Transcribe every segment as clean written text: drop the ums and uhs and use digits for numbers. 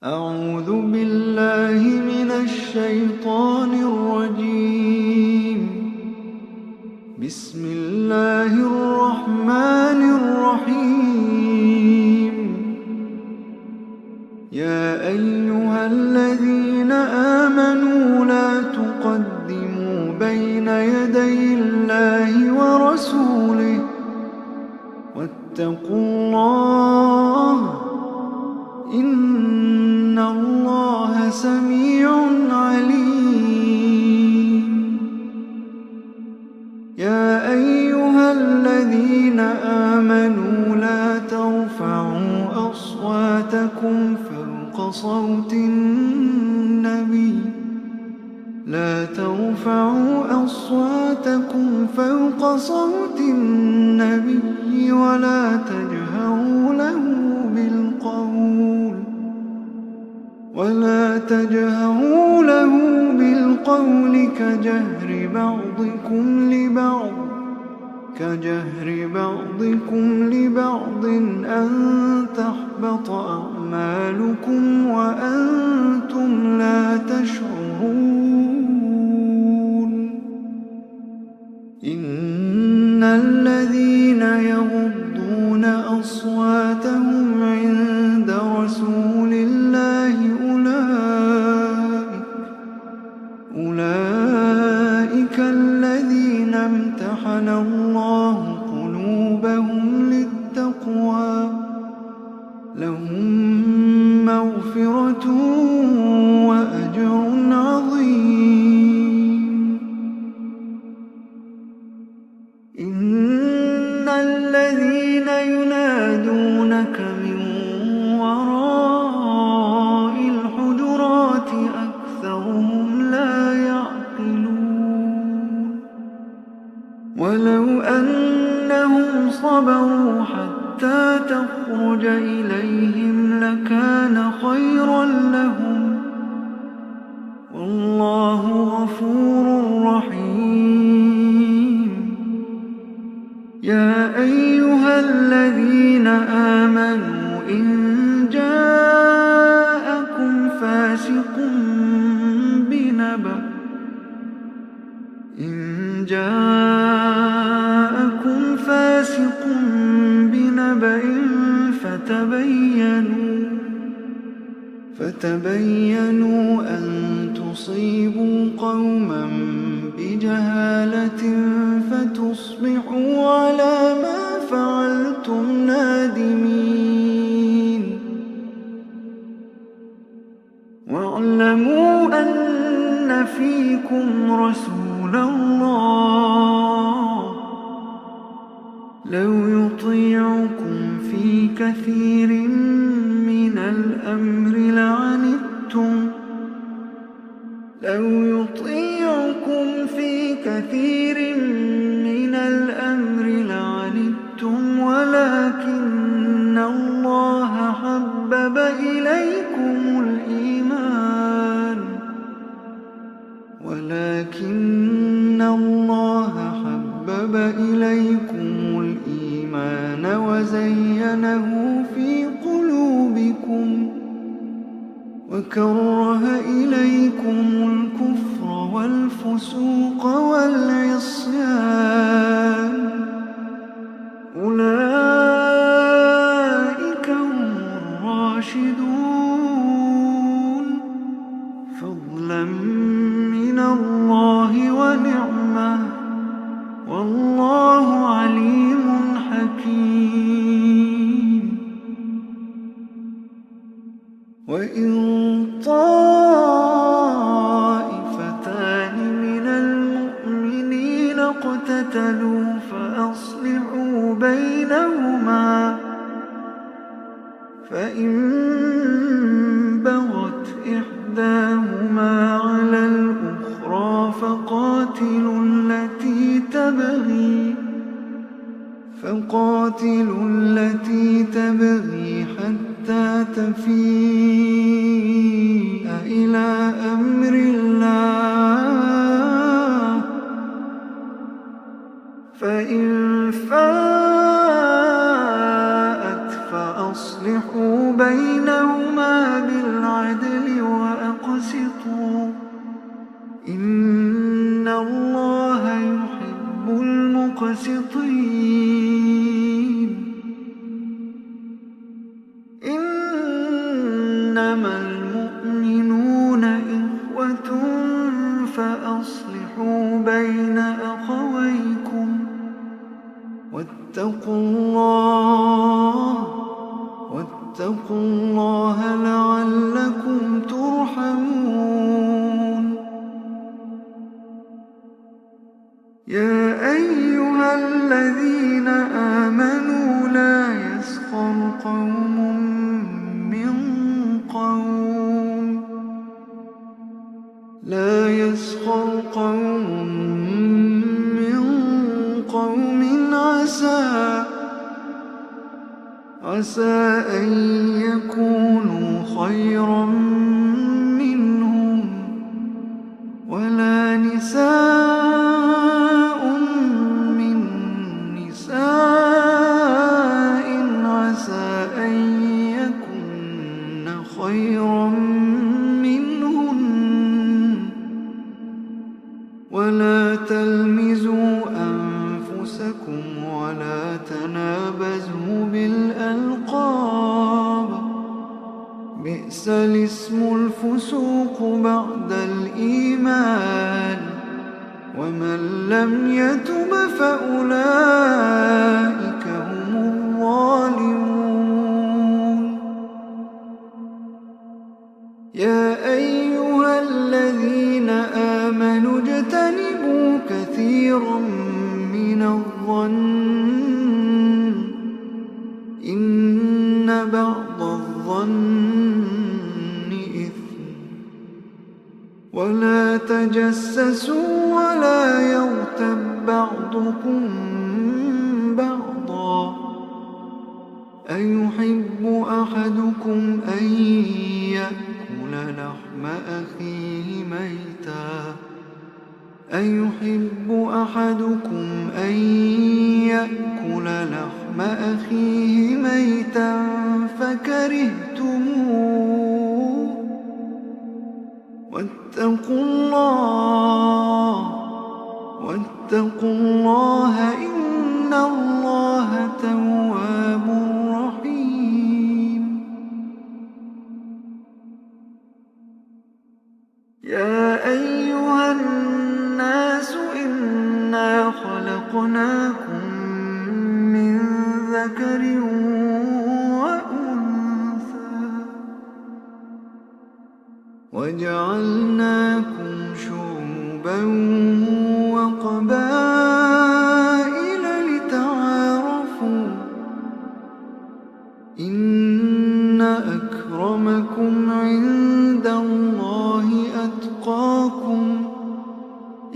أعوذ بالله من الشيطان الرجيم. بسم الله الرحمن الرحيم. يا أيها الذين آمنوا لا تقدموا بين يدي الله ورسوله واتقوا الله إن الله سميع عليم. يا أيها الذين آمنوا لا ترفعوا أصواتكم فوق صوت النبي ولا تجهروا له بالقول كجهر بعضكم لبعض أن تحبط أعمالكم وأنتم لا تشعرون. إن الذين يغضون أصواتهم عند رسول الله أولئك الذين امتحن الله قلوبهم للتقوى لهم مغفرة وأجر عظيم. إن الذين ينادونك من وراء الحجرات أكثرهم لا يعقلون. ولو أنهم صبروا حتى تخرج إليهم لكان خيرا لهم والله غفور رحيم. يا أيها الذين آمنوا إن جاءكم فاسق بنبأ فتبينوا أن تصيبوا قوما بجهالة فتصبحوا على ما فعلتم نادمين. واعلموا أن فيكم رسول الله لو يطيعكم في كثير من الأمر لعنتم ولكن الله حبب إليكم الإيمان وزينه في قلوبكم وكره إليكم الكفر والفسوق والعصيان أولئك هم الراشدون فضلا من الله ونعمة والله عليم حكيم. وإن طائفتان من المؤمنين اقتتلوا فأصلحوا بينهما فإن بغت إحداهما على الأخرى فقاتلوا التي تبغي حتى تفيء إلى أمر الله فإن فاءت فأصلحوا بينهما بالعدل إنما المؤمنون إخوة فأصلحوا بين أخويكم واتقوا الله لعلكم ترحمون. يا أيها الذين آمنوا لا يسخر قوم من قوم عسى أن يكونوا خيرا منهم، ولا نساء من نساء عسى أن يكن خيرا منهن. ولا تلمزوا أنفسكم ولا تنابزوا بالألقاب، بئس الاسم الفسوق بعد الإيمان، ومن لم يتب فأولئك هم الظالمون. يا أيها الذين آمنوا اجتنبوا كثيرا من الظن، إن بعض الظن إثم، ولا تجسسوا ولا يغتب بعضكم بعضا، أيحب أحدكم أن يأكل لحم أخيه ميتا فكرهتموه، واتقوا الله إن الله تواب رحيم. يا أيها الناس إنا خلقناكم من ذكر وأنثى وجعلناكم شعوبا وقبائل لتعارفوا، إن أكرمكم عند الله أتقاكم،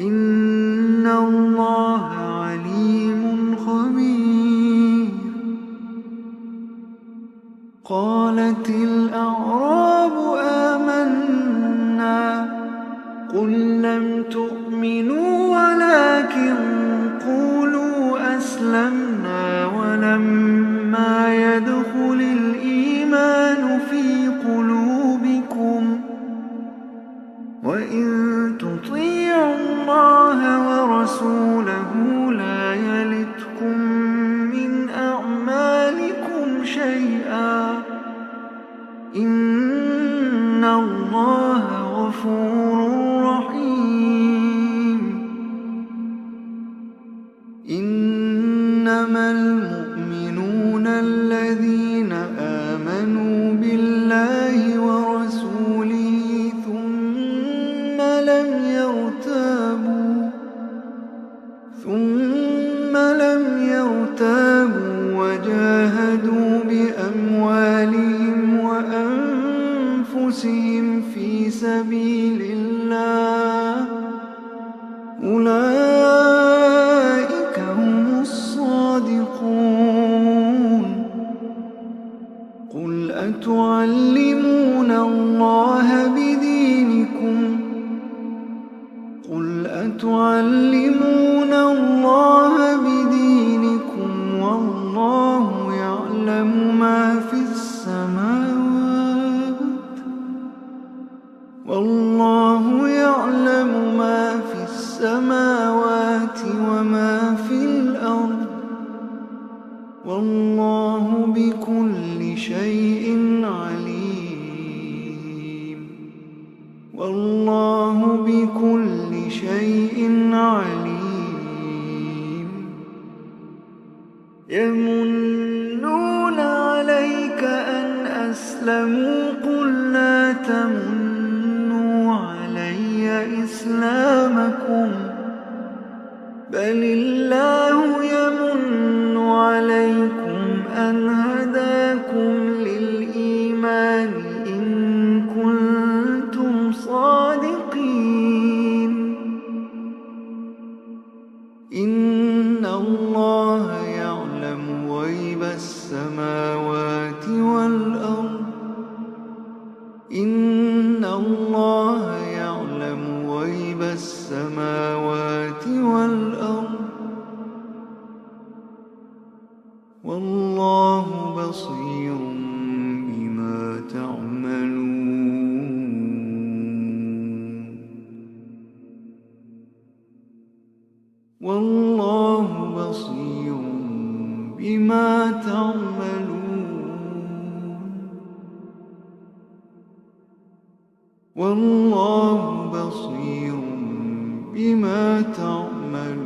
إن الله عليم خبير. قالت الأعراب آمنا، قل لم تؤمنوا ولكن قولوا أسلمنا ولما يدخل الإيمان في قلوبكم، وإن تطيعوا الله ورسوله لا يلتكم من أعمالكم شيئا، إن الله غفور رحيم. إنما المؤمنون الذين آمنوا بالله ورسوله ثم لم يرتابوا وجاهدوا بأموالهم وأنفسهم في سبيل الله، أولئك هم الصادقون. قل أتعلمون الله بدينكم والله يعلم ما في السماوات وما في الأرض، والله بكل شيء عليم. والله بكل شيء عليم. يمنون عليك أن أسلموا قل لا تمنوا علي إسلامكم بل الله يمن عليكم أن هداكم للإيمان إن كنتم صادقين. إن الله يعلم غيب السماوات والأرض. إن الله يعلم غيب السماوات والأرض والله بصير بما تعملون. والله بصير بما تعملون. والله بصير بما تعملون.